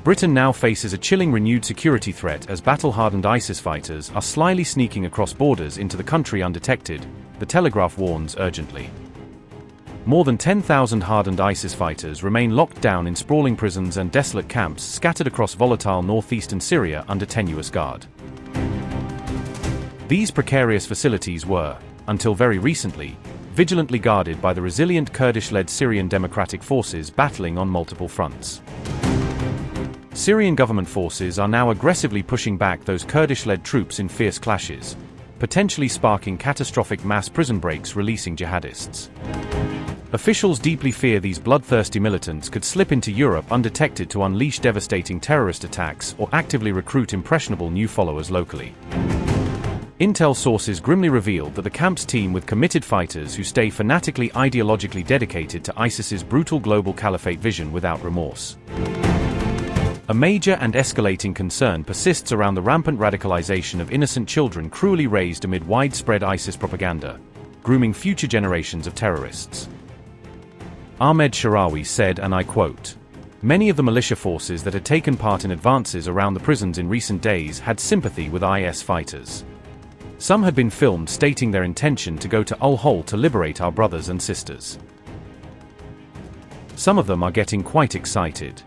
Britain now faces a chilling renewed security threat as battle-hardened ISIS fighters are slyly sneaking across borders into the country undetected, the Telegraph warns urgently. More than 10,000 hardened ISIS fighters remain locked down in sprawling prisons and desolate camps scattered across volatile northeastern Syria under tenuous guard. These precarious facilities were, until very recently, vigilantly guarded by the resilient Kurdish-led Syrian democratic forces battling on multiple fronts. Syrian government forces are now aggressively pushing back those Kurdish-led troops in fierce clashes, potentially sparking catastrophic mass prison breaks releasing jihadists. Officials deeply fear these bloodthirsty militants could slip into Europe undetected to unleash devastating terrorist attacks or actively recruit impressionable new followers locally. Intel sources grimly revealed that the camp's team with committed fighters who stay fanatically ideologically dedicated to ISIS's brutal global caliphate vision without remorse. A major and escalating concern persists around the rampant radicalization of innocent children cruelly raised amid widespread ISIS propaganda, grooming future generations of terrorists. Ahmed Sharawi said, and I quote, "Many of the militia forces that had taken part in advances around the prisons in recent days had sympathy with IS fighters. Some had been filmed stating their intention to go to Al-Hol to liberate our brothers and sisters. Some of them are getting quite excited.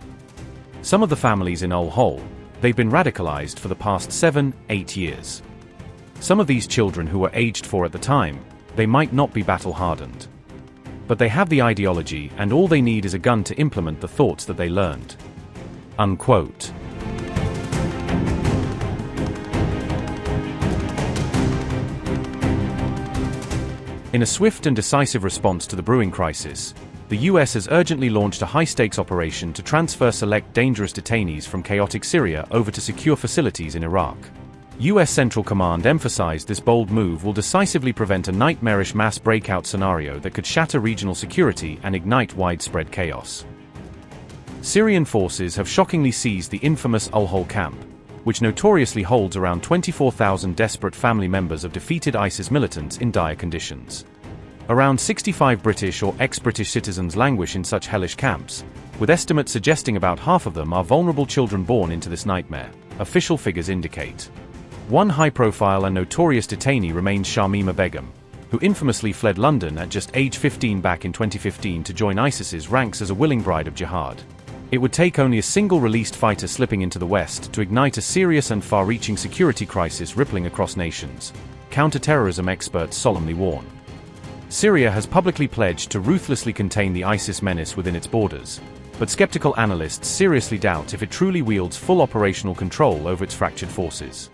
Some of the families in Al-Hol, they've been radicalized for the past 7-8 years. Some of these children who were aged 4 at the time, they might not be battle-hardened. But they have the ideology and all they need is a gun to implement the thoughts that they learned." Unquote. In a swift and decisive response to the brewing crisis, the US has urgently launched a high-stakes operation to transfer select dangerous detainees from chaotic Syria over to secure facilities in Iraq. US Central Command emphasized this bold move will decisively prevent a nightmarish mass breakout scenario that could shatter regional security and ignite widespread chaos. Syrian forces have shockingly seized the infamous Al-Hol camp, which notoriously holds around 24,000 desperate family members of defeated ISIS militants in dire conditions. Around 65 British or ex-British citizens languish in such hellish camps, with estimates suggesting about half of them are vulnerable children born into this nightmare, official figures indicate. One high-profile and notorious detainee remains Shamima Begum, who infamously fled London at just age 15 back in 2015 to join ISIS's ranks as a willing bride of jihad. It would take only a single released fighter slipping into the West to ignite a serious and far-reaching security crisis rippling across nations, counter-terrorism experts solemnly warn. Syria has publicly pledged to ruthlessly contain the ISIS menace within its borders, but skeptical analysts seriously doubt if it truly wields full operational control over its fractured forces.